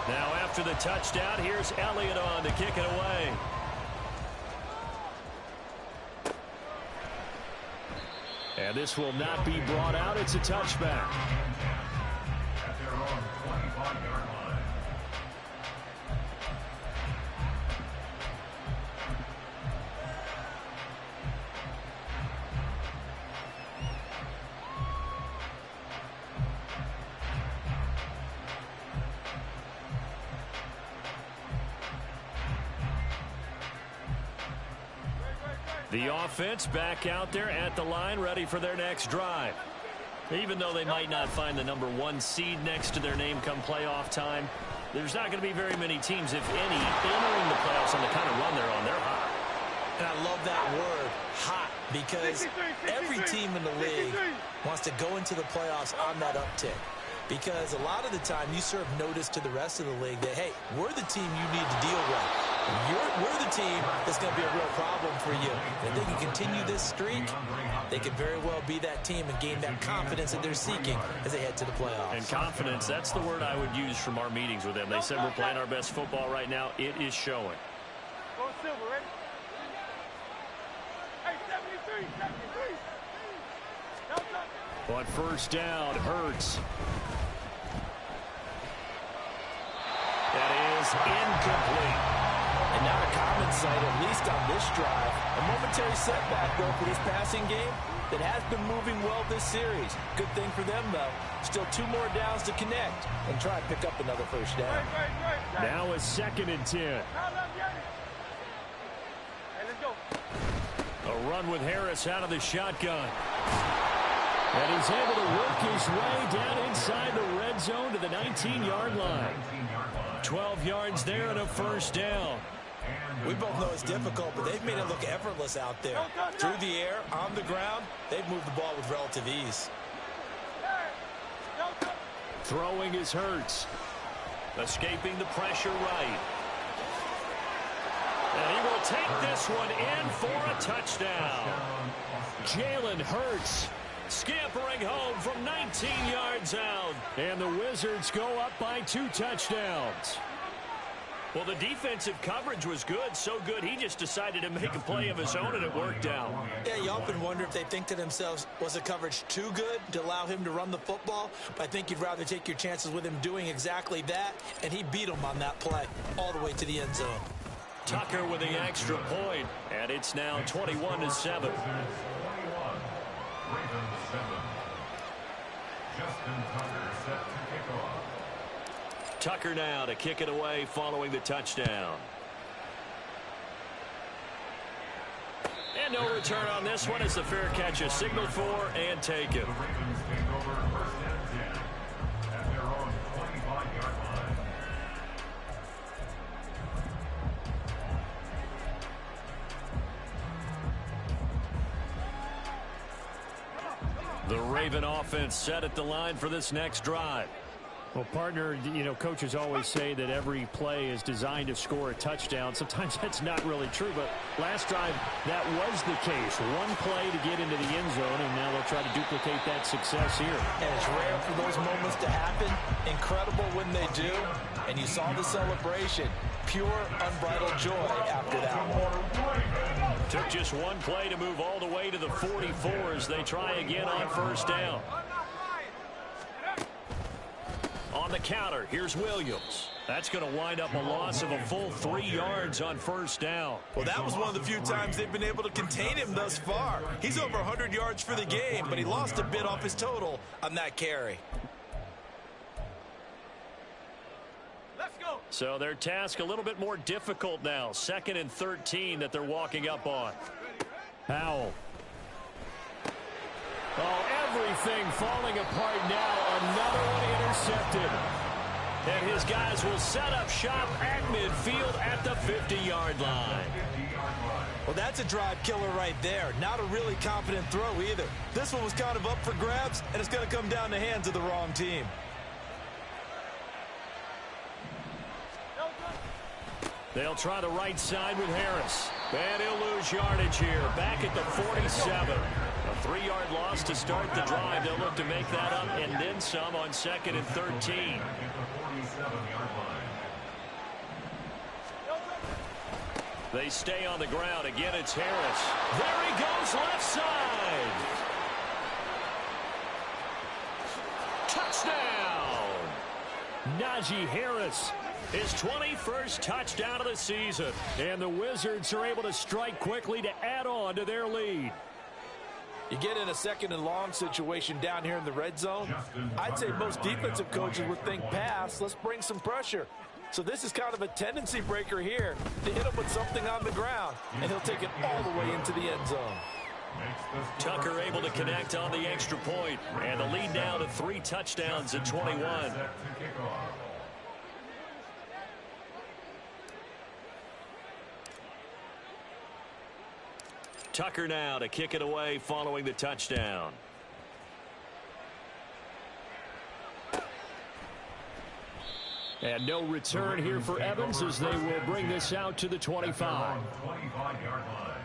Now after the touchdown, here's Elliott on to kick it away. And this will not be brought out. It's a touchback. At their own 25-yard line. The offense back out there at the line, ready for their next drive. Even though they might not find the #1 seed next to their name come playoff time, there's not going to be very many teams, if any, entering the playoffs on the kind of run they're on. They're hot. And I love that word, hot, because every team in the league wants to go into the playoffs on that uptick. Because a lot of the time you serve notice to the rest of the league that, hey, we're the team you need to deal with. We're the team that's going to be a real problem for you. And if they can continue this streak, they could very well be that team and gain that confidence that they're seeking as they head to the playoffs. And confidence, that's the word I would use from our meetings with them. They said we're playing our best football right now. It is showing. Go Silver, ready? Hey, 73, 73. On first down, Hurts. That is incomplete. And not a common sight, at least on this drive. A momentary setback, though, for this passing game that has been moving well this series. Good thing for them, though. Still 2 more downs to connect and try and pick up another first down. Now a 2nd and 10. Hey, let's go. A run with Harris out of the shotgun. And he's able to work his way down inside the red zone to the 19-yard line. 12 yards there and a first down. We both know it's difficult, but they've made it look effortless out there. Through the air, on the ground, they've moved the ball with relative ease. Throwing is Hurts. Escaping the pressure right. And he will take this one in for a touchdown. Jalen Hurts scampering home from 19 yards out. And the Wizards go up by 2 touchdowns. Well, the defensive coverage was good, so good he just decided to make a play of his own, and it worked out. Yeah, you often wonder if they think to themselves, was the coverage too good to allow him to run the football? But I think you'd rather take your chances with him doing exactly that, and he beat him on that play all the way to the end zone. Tucker with the extra point, and it's now 21-7. Justin Tucker set to kick off. Tucker now to kick it away following the touchdown. And no return on this one as the fair catch is signaled for and taken. The Ravens take over 1st and 10 at their own 25-yard line. The Raven offense set at the line for this next drive. Well, partner, you know, coaches always say that every play is designed to score a touchdown. Sometimes that's not really true, but last drive, that was the case. One play to get into the end zone, and now they'll try to duplicate that success here. And it's rare for those moments to happen. Incredible when they do. And you saw the celebration. Pure, unbridled joy after that one. Took just one play to move all the way to the 44 as they try again on first down. On the counter, here's Williams. That's going to wind up a loss of a full 3 yards on first down. Well, that was one of the few times they've been able to contain him thus far. He's over 100 yards for the game, but he lost a bit off his total on that carry. Let's go. So their task a little bit more difficult now. 2nd and 13 that they're walking up on. Powell. Oh, everything falling apart now. Another one intercepted. And his guys will set up shop at midfield at the 50-yard line. Well, that's a drive killer right there. Not a really confident throw either. This one was kind of up for grabs, and it's going to come down the hands of the wrong team. They'll try the right side with Harris. And he'll lose yardage here. Back at the 47. A 3-yard loss to start the drive. They'll look to make that up and then some on 2nd and 13. At the 47-yard line. They stay on the ground. Again, it's Harris. There he goes, left side. Touchdown. Najee Harris, his 21st touchdown of the season. And the Wizards are able to strike quickly to add on to their lead. You get in a 2nd and long situation down here in the red zone. I'd say most defensive coaches would think pass. Let's bring some pressure. So this is kind of a tendency breaker here to hit him with something on the ground, and he'll take it all the way into the end zone. Tucker able to connect on the extra point, and the lead now to 3 touchdowns at 21. Tucker now to kick it away following the touchdown. And no return here for Evans as they will bring this out to the 25. 25-yard line.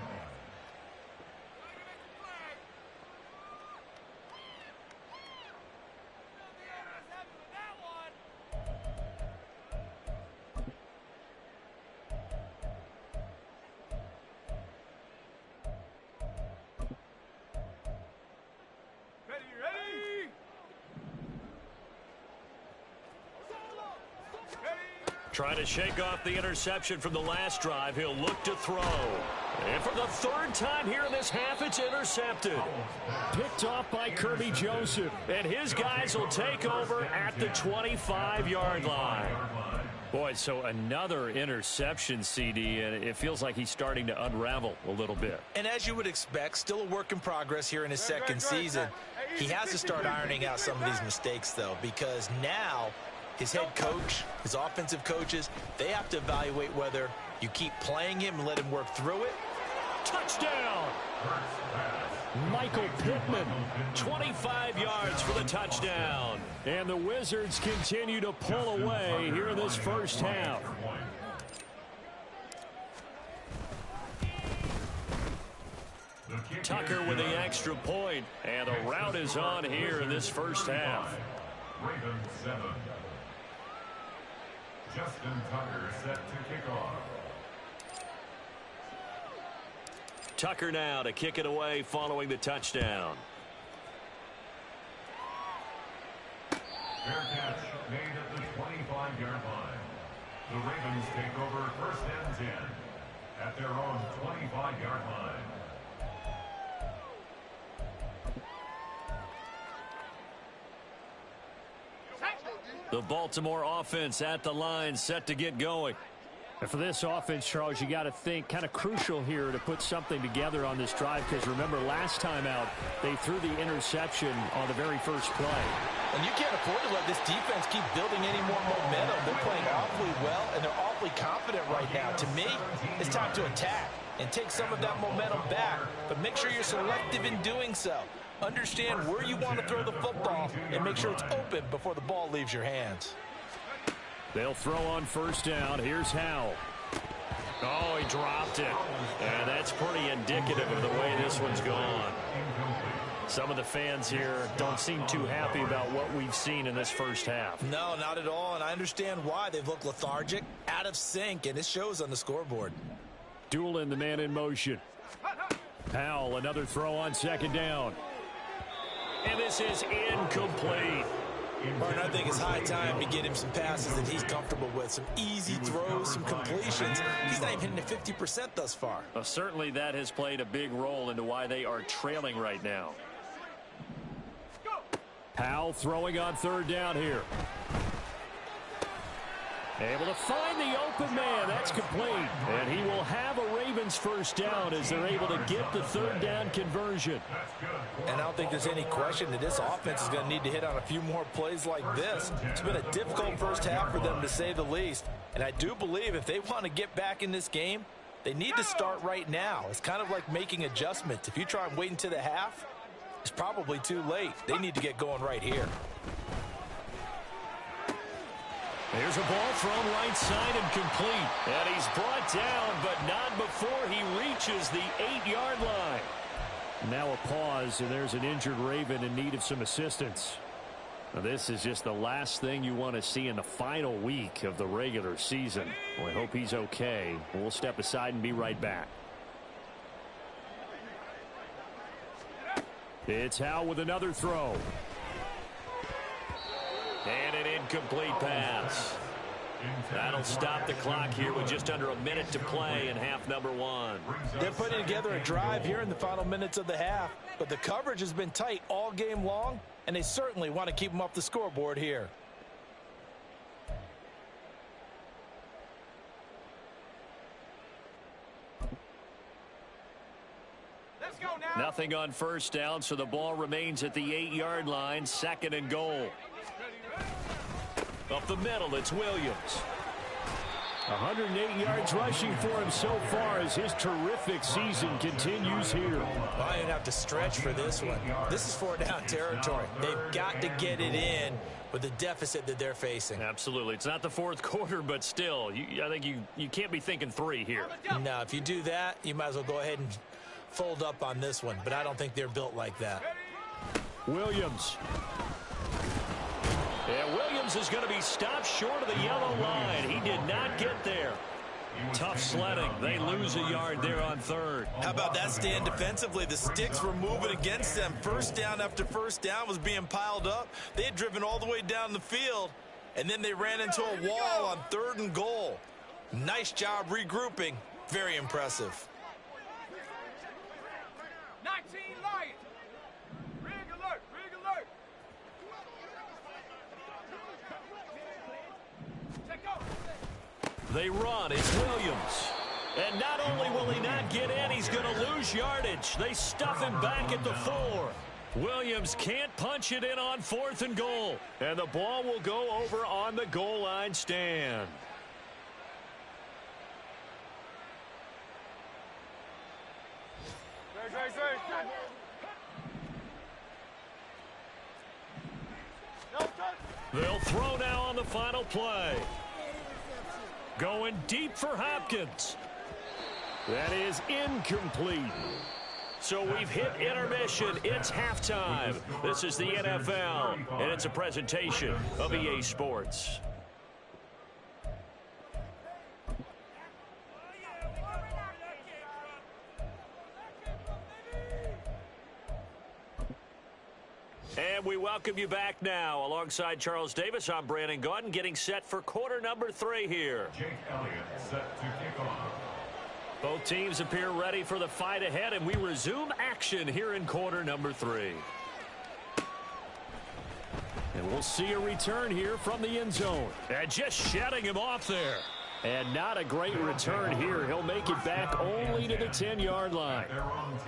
Trying to shake off the interception from the last drive. He'll look to throw. And for the 3rd time here in this half, it's intercepted. Picked off by Kirby Joseph. And his guys will take over at the 25-yard line. Boy, so another interception, CD, and it feels like he's starting to unravel a little bit. And as you would expect, still a work in progress here in his 2nd season. He has to start ironing out some of these mistakes, though, because now his head coach, his offensive coaches, they have to evaluate whether you keep playing him and let him work through it. Touchdown! Michael Pittman, 25 yards for the touchdown. And the Wizards continue to pull away here in this first half. Tucker with the extra point, and the route is on here in this first half. Ravens 7. Justin Tucker set to kick off. Tucker now to kick it away following the touchdown. Fair catch made at the 25-yard line. The Ravens take over 1st and 10 at their own 25-yard line. The Baltimore offense at the line, set to get going. And for this offense, Charles, you got to think kind of crucial here to put something together on this drive, because remember last time out they threw the interception on the very first play. And you can't afford to let this defense keep building any more momentum. They're playing awfully well, and they're awfully confident right now. To me, it's time to attack and take some of that momentum back, but make sure you're selective in doing so. Understand where you want to throw the football and make sure it's open before the ball leaves your hands. They'll throw on 1st down. Here's Howell. Oh, he dropped it. And that's pretty indicative of the way this one's gone. Some of the fans here don't seem too happy about what we've seen in this first half. No, not at all, and I understand why. They've looked lethargic, out of sync, and it shows on the scoreboard. Doolin, the man in motion. Powell, another throw on 2nd down. And this is incomplete. Martin, I think it's high time to get him some passes that he's comfortable with. Some easy throws, some completions. He's not even hitting at 50% thus far. Well, certainly that has played a big role into why they are trailing right now. Powell throwing on 3rd down here. Able to find the open man. That's complete. And he will have a Ravens 1st down as they're able to get the 3rd down conversion. And I don't think there's any question that this offense is going to need to hit on a few more plays like this. It's been a difficult first half for them, to say the least. And I do believe if they want to get back in this game, they need to start right now. It's kind of like making adjustments. If you try and wait until the half, it's probably too late. They need to get going right here. There's a ball thrown right side and complete. And he's brought down, but not before he reaches the 8-yard line. Now a pause, and there's an injured Raven in need of some assistance. Now this is just the last thing you want to see in the final week of the regular season. Well, I hope he's okay. We'll step aside and be right back. It's Howe with another throw. And an incomplete pass. That'll stop the clock here with just under a minute to play in half number one. They're putting together a drive here in the final minutes of the half, but the coverage has been tight all game long, and they certainly want to keep them off the scoreboard here. Let's go now. Nothing on first down, so the ball remains at the 8-yard line, 2nd and goal. Up the middle, it's Williams. 108 yards rushing for him so far as his terrific season continues here. Well, I didn't have to stretch for this one. This is 4-down territory. They've got to get it in with the deficit that they're facing. Absolutely. It's not the fourth quarter, but still, I think you can't be thinking 3 here. No, if you do that, you might as well go ahead and fold up on this one, but I don't think they're built like that. Williams. And Williams is going to be stopped short of the yellow line. He did not get there. Tough sledding. They lose a yard there on 3rd. How about that stand defensively? The sticks were moving against them. First down after first down was being piled up. They had driven all the way down the field, and then they ran into a wall on 3rd and goal. Nice job regrouping. Very impressive. 19 Lions. Rig alert. Rig alert. Check out. They run. It's Williams. And not only will he not get in, he's going to lose yardage. They stuff him back at the 4. Williams can't punch it in on 4th and goal. And the ball will go over on the goal line stand. They'll throw now on the final play. Going deep for Hopkins. That is incomplete. So we've hit intermission. It's halftime. This is the NFL, and it's a presentation of EA Sports. And we welcome you back now. Alongside Charles Davis, I'm Brandon Gaudin, getting set for quarter number 3 here. Jake Elliott set to kick off. Both teams appear ready for the fight ahead, and we resume action here in quarter number 3. And we'll see a return here from the end zone. And just shutting him off there. And not a great return here. He'll make it back only to the 10-yard line.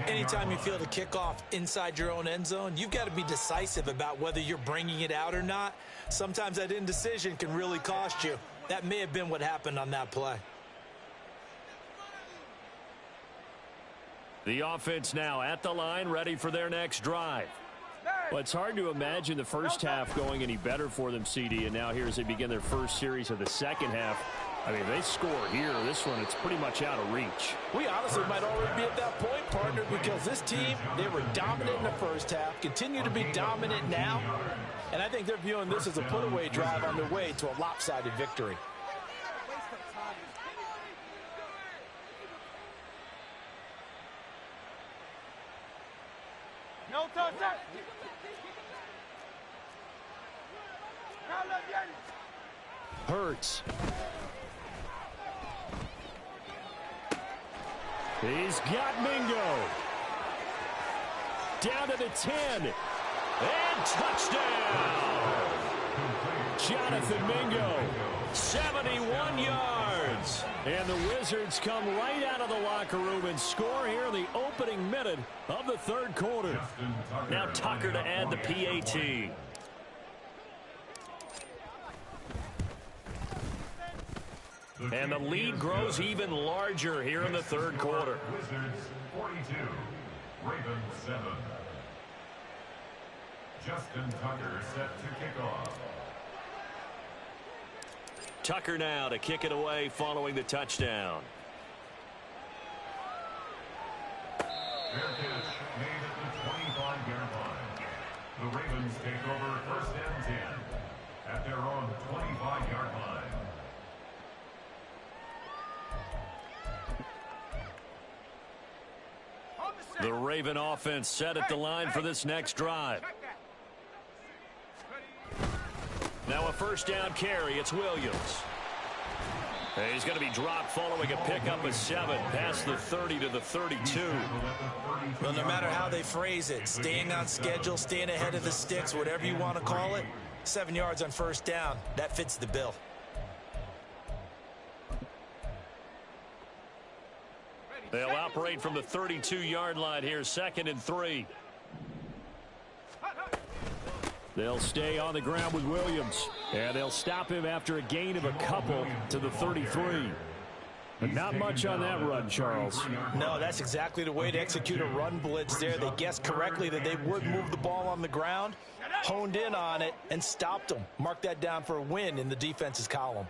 Anytime you feel the kickoff inside your own end zone, you've got to be decisive about whether you're bringing it out or not. Sometimes that indecision can really cost you. That may have been what happened on that play. The offense now at the line, ready for their next drive. Well, it's hard to imagine the first half going any better for them, CD, and now here as they begin their first series of the second half. I mean, they score here. This one, it's pretty much out of reach. We honestly might already be at that point, partner, because this team, they were dominant in the first half, continue to be dominant now, and I think they're viewing this as a put-away drive on their way to a lopsided victory. No touch that. Hurts. He's got Mingo. Down to the 10. And touchdown! Jonathan Mingo. 71 yards. And the Wizards come right out of the locker room and score here in the opening minute of the third quarter. Now Tucker to add the PAT. And the lead grows even larger here in the third quarter. Wizards 42, Ravens 7. Justin Tucker set to kick off. Tucker now to kick it away following the touchdown. Fair catch made at The Ravens take over first and 10 at their own 25-yard line. The Raven offense set at the line for this next drive. Now a first down carry. It's Williams. He's going to be dropped following a pickup of 7 past the 30 to the 32. Well, no matter how they phrase it, staying on schedule, staying ahead of the sticks, whatever you want to call it, 7 yards on first down, that fits the bill. They'll operate from the 32-yard line here, 2nd and 3. They'll stay on the ground with Williams. And they'll stop him after a gain of a couple to the 33. But not much on that run, Charles. No, that's exactly the way to execute a run blitz there. They guessed correctly that they would move the ball on the ground, honed in on it, and stopped them. Mark that down for a win in the defense's column.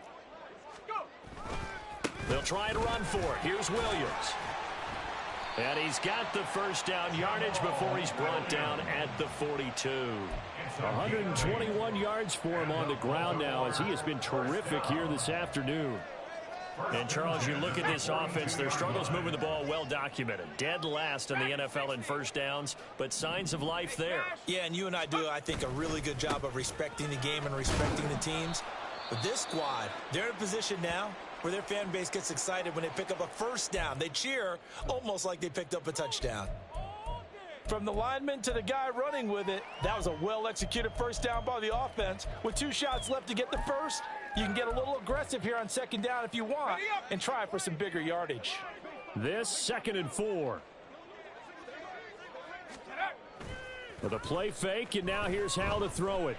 They'll try and run for it. Here's Williams. And he's got the first down yardage before he's brought down at the 42. 121 yards for him on the ground now as he has been terrific here this afternoon. And, Charles, you look at this offense, their struggles moving the ball well documented. Dead last in the NFL in first downs, but signs of life there. Yeah, and you and I do, I think, a really good job of respecting the game and respecting the teams. But this squad, they're in a position now where their fan base gets excited when they pick up a first down. They cheer almost like they picked up a touchdown. From the lineman to the guy running with it, that was a well-executed first down by the offense. With 2 shots left to get the first, you can get a little aggressive here on 2nd down if you want and try for some bigger yardage. This 2nd and 4. With a play fake, and now here's how to throw it.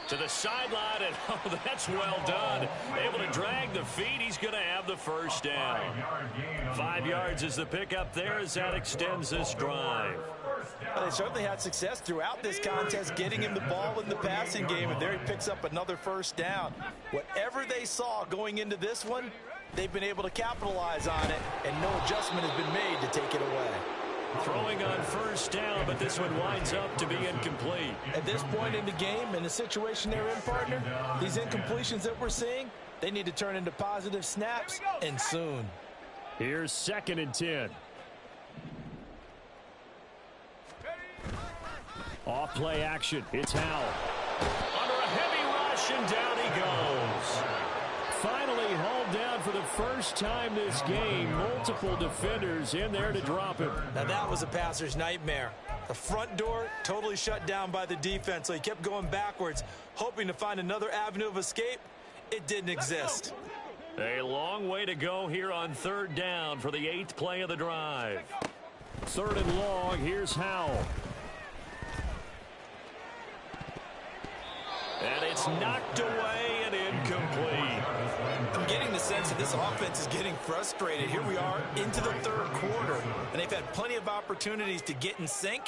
To the sideline, and oh, that's well done. Able to drag the feet. He's going to have the first down. 5 yards is the pickup there as that extends this drive. Well, they certainly had success throughout this contest getting him the ball in the passing game, and there he picks up another first down. Whatever they saw going into this one, they've been able to capitalize on it, and no adjustment has been made to take it away. Throwing on first down, but this one winds up to be incomplete. At this point in the game, in the situation they're in, partner, these incompletions that we're seeing, they need to turn into positive snaps, and soon. Here's 2nd and 10. Off play action. It's Howell. Under a heavy rush, and down he goes. Finally hauled down for the first time this game. Multiple defenders in there to drop him. Now that was a passer's nightmare. The front door totally shut down by the defense, so he kept going backwards, hoping to find another avenue of escape. It didn't exist. A long way to go here on 3rd down for the 8th play of the drive. 3rd and long. Here's Howell. And it's knocked away and incomplete. I'm getting the sense that this offense is getting frustrated. Here we are into the 3rd quarter, and they've had plenty of opportunities to get in sync.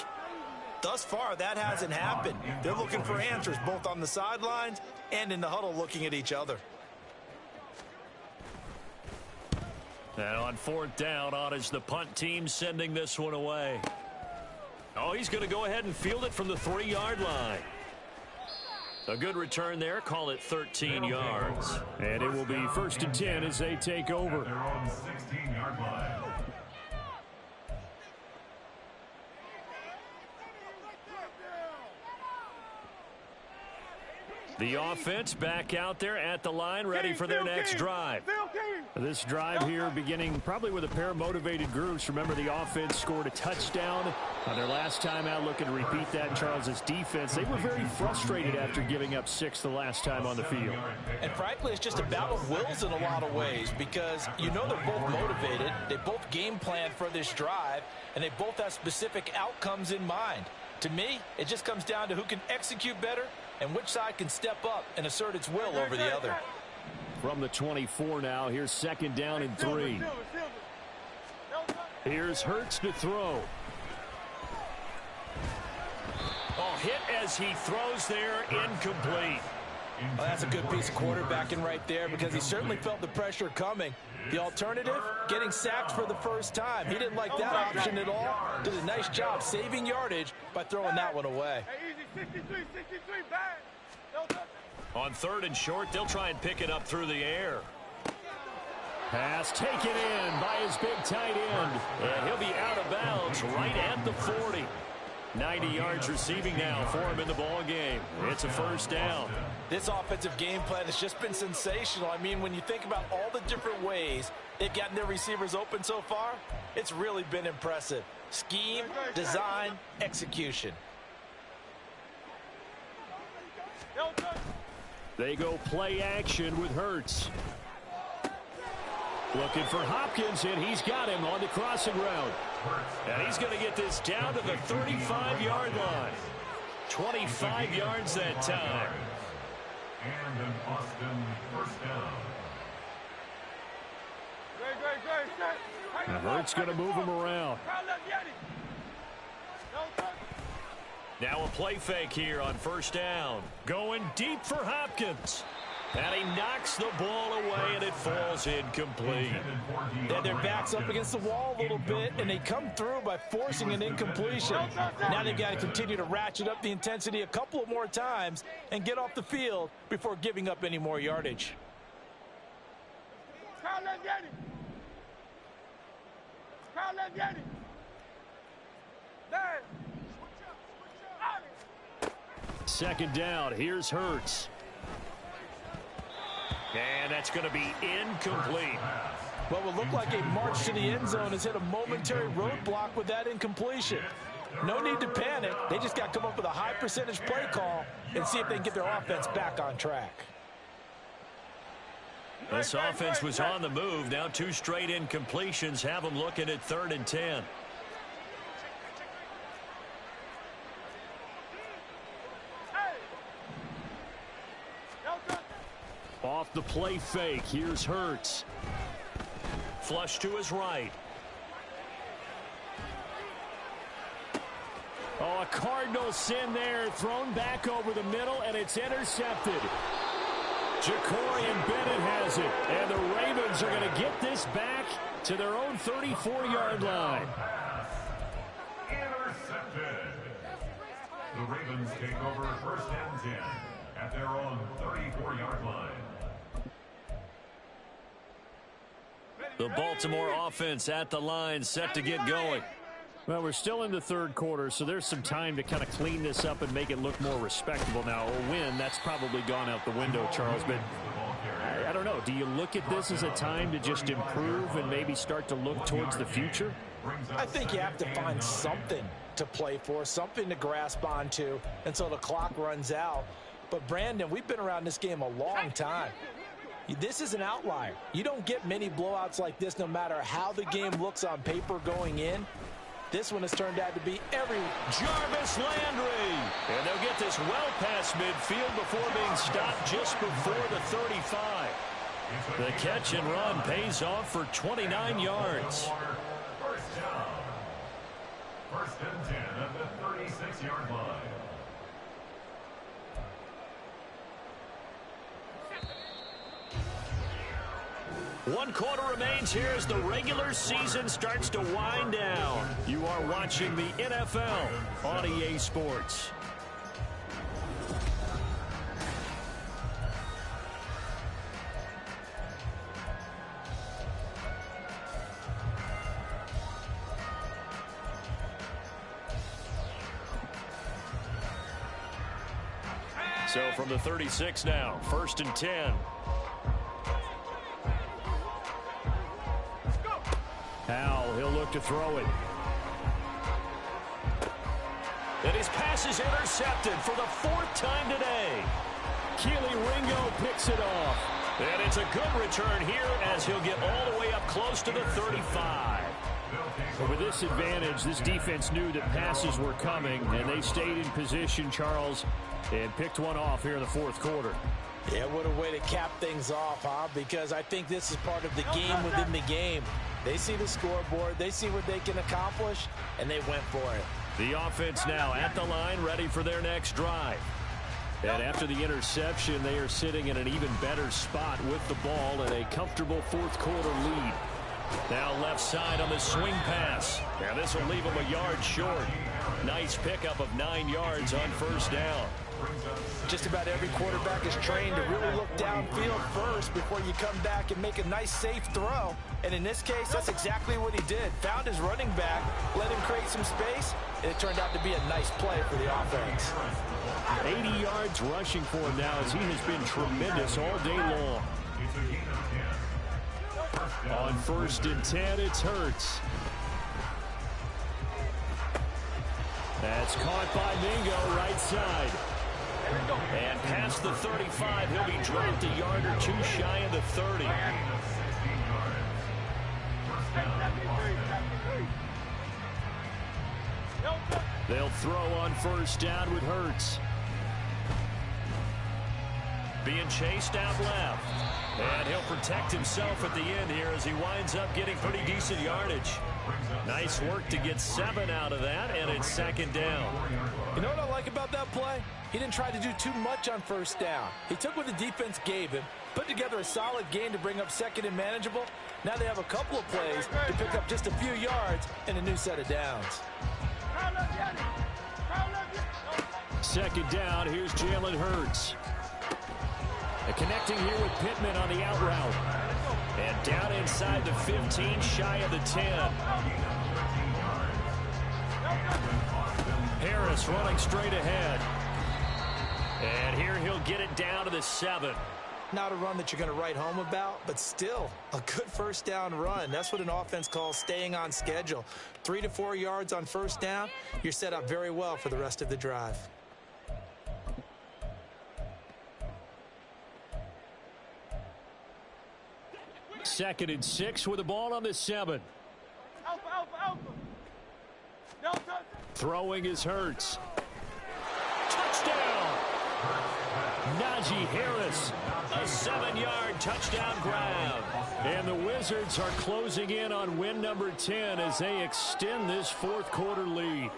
Thus far, that hasn't happened. They're looking for answers both on the sidelines and in the huddle looking at each other. And on 4th down, on is the punt team sending this one away. Oh, he's going to go ahead and field it from the 3-yard line. A good return there. Call it 13 yards. And it will be 1st and 10 as they take over. Their own 16-yard line. The offense back out there at the line, ready for their next drive. This drive here beginning probably with a pair of motivated groups. Remember, the offense scored a touchdown on their last time out. Looking to repeat that in Charles's defense. They were very frustrated after giving up 6 the last time on the field. And frankly, it's just a battle of wills in a lot of ways, because you know they're both motivated. They both game plan for this drive, and they both have specific outcomes in mind. To me, it just comes down to who can execute better and which side can step up and assert its will over the other. From the 24 now, here's 2nd down and 3. Here's Hurts to throw. Oh, hit as he throws there, incomplete. Well, that's a good piece of quarterbacking right there because he certainly felt the pressure coming. The alternative, getting sacked for the first time. He didn't like that option at all. Did a nice job saving yardage by throwing that one away. Hey, easy, 63, bad. On 3rd and short, they'll try and pick it up through the air. Pass taken in by his big tight end. And he'll be out of bounds right at the 40. 90 yards receiving now for him in the ball game. It's a first down. This offensive game plan has just been sensational. I mean, when you think about all the different ways they've gotten their receivers open so far, it's really been impressive. Scheme, design, execution. They go play action with Hurts. Looking for Hopkins, and he's got him on the crossing route. And he's going to get this down to the 35-yard line. 25 yards that time. And an Austin first down. And Hurts going to move him around. Now a play fake here on first down. Going deep for Hopkins. And he knocks the ball away, and it falls incomplete. They had their backs up against the wall a little bit, and they come through by forcing an incompletion. Now they've got to continue to ratchet up the intensity a couple of more times and get off the field before giving up any more yardage. Second down. Here's Hurts. And that's going to be incomplete. What will look like a march to the end zone has hit a momentary roadblock with that incompletion. No need to panic. They just got to come up with a high percentage play call and see if they can get their offense back on track. This offense was on the move. Now 2 straight incompletions have them looking at 3rd and 10. Off the play fake, here's Hurts. Flush to his right. Oh, a Cardinal sin there, thrown back over the middle, and it's intercepted. Jacorian Bennett has it, and the Ravens are going to get this back to their own 34-yard line. Intercepted. The Ravens take over first and 10 at their own 34-yard line. The Baltimore offense at the line, set to get going. Well, we're still in the 3rd quarter, so there's some time to kind of clean this up and make it look more respectable now. A win, that's probably gone out the window, Charles, but I don't know. Do you look at this as a time to just improve and maybe start to look towards the future? I think you have to find something to play for, something to grasp onto until the clock runs out. But, Brandon, we've been around this game a long time. This is an outlier. You don't get many blowouts like this no matter how the game looks on paper going in. This one has turned out to be every... Jarvis Landry. And they'll get this well past midfield before being stopped just before the 35. The catch and run pays off for 29 yards. First down. First and 10 at the 36-yard line. One quarter remains here as the regular season starts to wind down. You are watching the NFL on EA Sports. So from the 36 now, 1st and 10. Howell, he'll look to throw it. And his pass is intercepted for the 4th time today. Keely Ringo picks it off. And it's a good return here as he'll get all the way up close to the 35. But with this advantage, this defense knew that passes were coming, and they stayed in position, Charles, and picked one off here in the 4th quarter. Yeah, what a way to cap things off, huh? Because I think this is part of the game within the game. They see the scoreboard, they see what they can accomplish, and they went for it. The offense now at the line, ready for their next drive. And after the interception, they are sitting in an even better spot with the ball and a comfortable fourth quarter lead. Now left side on the swing pass. And this will leave him a yard short. Nice pickup of 9 yards on first down. Just about every quarterback is trained to really look downfield first before you come back and make a nice, safe throw. And in this case, that's exactly what he did. Found his running back, let him create some space, and it turned out to be a nice play for the offense. 80 yards rushing for him now as he has been tremendous all day long. On 1st and 10, it's Hurts. That's caught by Mingo, right side. And past the 35, he'll be dropped a yard or two shy of the 30. They'll throw on first down with Hurts. Being chased out left. And he'll protect himself at the end here as he winds up getting pretty decent yardage. Nice work to get 7 out of that, and it's 2nd down. You know what I like about that play? He didn't try to do too much on first down. He took what the defense gave him, put together a solid gain to bring up 2nd and manageable. Now they have a couple of plays to pick up just a few yards and a new set of downs. 2nd down, here's Jalen Hurts. Connecting here with Pittman on the out route. And down inside the 15, shy of the 10. Harris running straight ahead. And here he'll get it down to the 7. Not a run that you're going to write home about, but still a good first down run. That's what an offense calls staying on schedule. 3 to 4 yards on first down. You're set up very well for the rest of the drive. Second and 6 with the ball on the 7. Throwing is Hurts. Touchdown! Najee Harris, a 7-yard touchdown grab. And the Wizards are closing in on win number 10 as they extend this fourth quarter lead.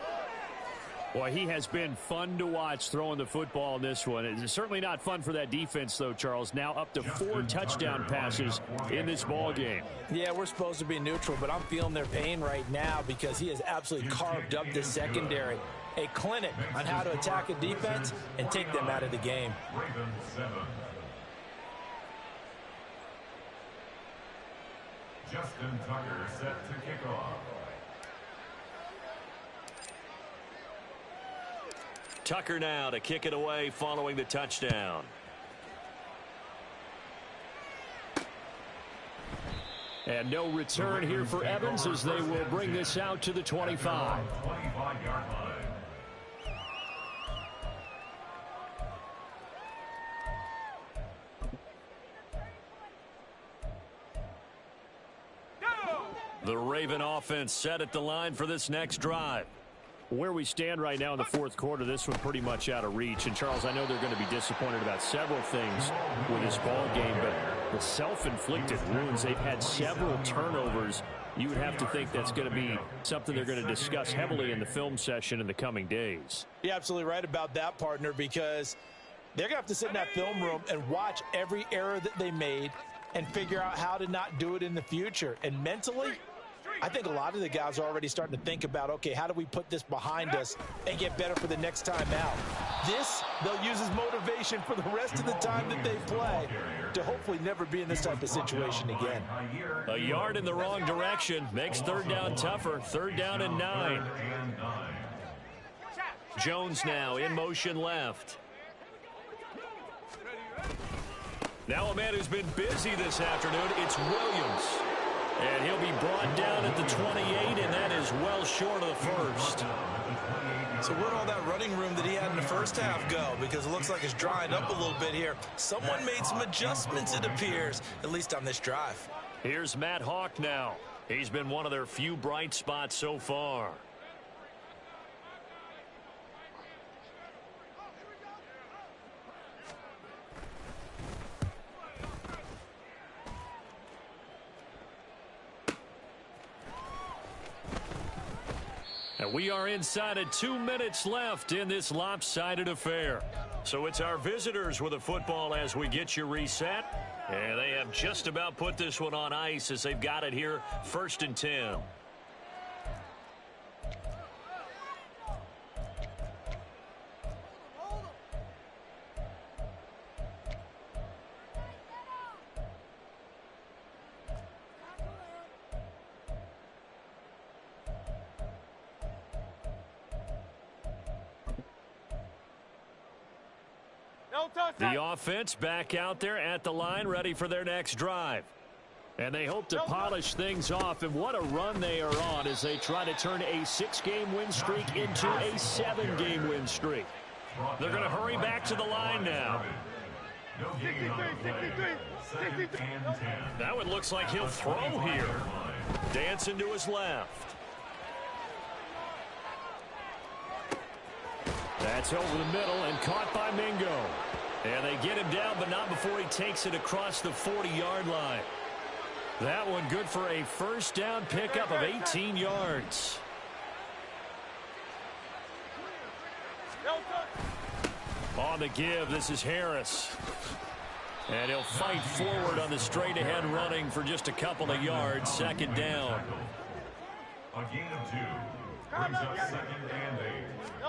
Boy, he has been fun to watch throwing the football in this one. It's certainly not fun for that defense, though, Charles. Now up to 4 touchdown passes in this ball game. Yeah, we're supposed to be neutral, but I'm feeling their pain right now because he has absolutely carved up the secondary. A clinic on how to attack a defense and take them out of the game. Justin Tucker set to kick off. Tucker now to kick it away following the touchdown. And no return here for Evans as they will bring this out to the 25. 25-yard line. The Raven offense set at the line for this next drive. Where we stand right now in the fourth quarter, this one pretty much out of reach. And, Charles, I know they're going to be disappointed about several things with this ball game, but the self-inflicted wounds, they've had several turnovers. You would have to think that's going to be something they're going to discuss heavily in the film session in the coming days. You're absolutely right about that, partner, because they're going to have to sit in that film room and watch every error that they made and figure out how to not do it in the future. And mentally, I think a lot of the guys are already starting to think about, okay, how do we put this behind us and get better for the next time out? This, they'll use as motivation for the rest of the time that they play to hopefully never be in this type of situation again. A yard in the wrong direction makes third down tougher. 3rd down and 9. Jones now in motion left. Now a man who's been busy this afternoon, it's Williams. And he'll be brought down at the 28, and that is well short of the first. So where'd all that running room that he had in the first half go? Because it looks like it's drying up a little bit here. Someone made some adjustments, it appears, at least on this drive. Here's Matt Hawk now. He's been one of their few bright spots so far. And we are inside of 2 minutes left in this lopsided affair. So it's our visitors with a football as we get you reset. And they have just about put this one on ice as they've got it here, 1st and 10. The offense back out there at the line, ready for their next drive. And they hope to polish things off, and what a run they are on as they try to turn a 6-game win streak into a 7-game win streak. They're going to hurry back to the line now. Now it looks like he'll throw here. Dancing to his left. That's over the middle and caught by Mingo. And they get him down, but not before he takes it across the 40-yard line. That one good for a first down pickup of 18 yards. On the give, this is Harris. And he'll fight forward on the straight-ahead running for just a couple of yards. 2nd down. A gain of 2. Brings up 2nd and 8.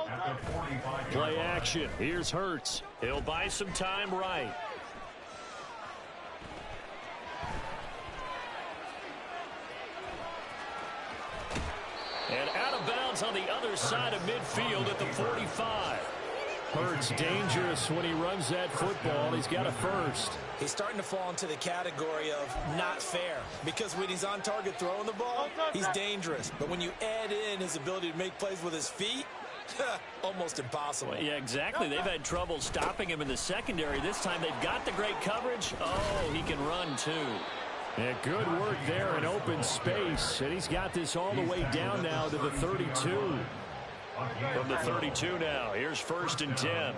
At the 45-yard Play action. Here's Hurts. He'll buy some time right. And out of bounds on the other side of midfield at the 45. Hurts dangerous when he runs that football. He's got a first. He's starting to fall into the category of not fair, because when he's on target throwing the ball, he's dangerous. But when you add in his ability to make plays with his feet, almost impossible. Yeah, exactly. They've had trouble stopping him in the secondary. This time they've got the great coverage. Oh, he can run too. Yeah, good work there in open space. And he's got this all the way down now to the 32. From the 32 now, here's 1st and 10.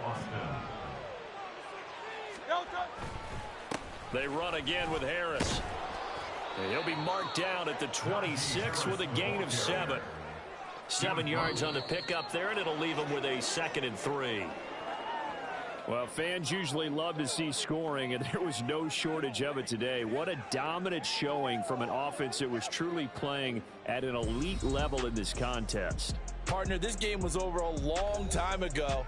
They run again with Harris. And he'll be marked down at the 26 with a gain of 7. 7 yards on the pickup there, and it'll leave him with a 2nd and 3. Well, fans usually love to see scoring, and there was no shortage of it today. What a dominant showing from an offense that was truly playing at an elite level in this contest. Partner, this game was over a long time ago,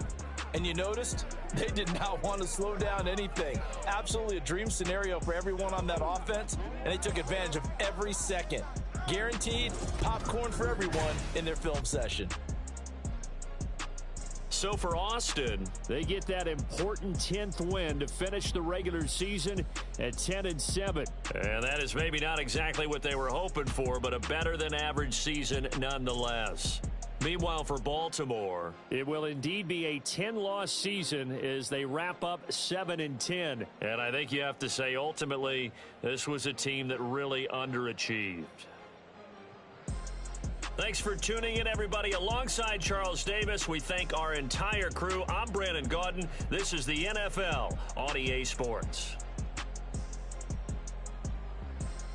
and you noticed they did not want to slow down anything. Absolutely a dream scenario for everyone on that offense, and they took advantage of every second. Guaranteed popcorn for everyone in their film session. So for Austin, they get that important 10th win to finish the regular season at 10-7. And that is maybe not exactly what they were hoping for, but a better than average season nonetheless. Meanwhile, for Baltimore, it will indeed be a 10-loss season as they wrap up 7-10. And I think you have to say, ultimately, this was a team that really underachieved. Thanks for tuning in, everybody. Alongside Charles Davis, we thank our entire crew. I'm Brandon Gaudin. This is the NFL on EA Sports.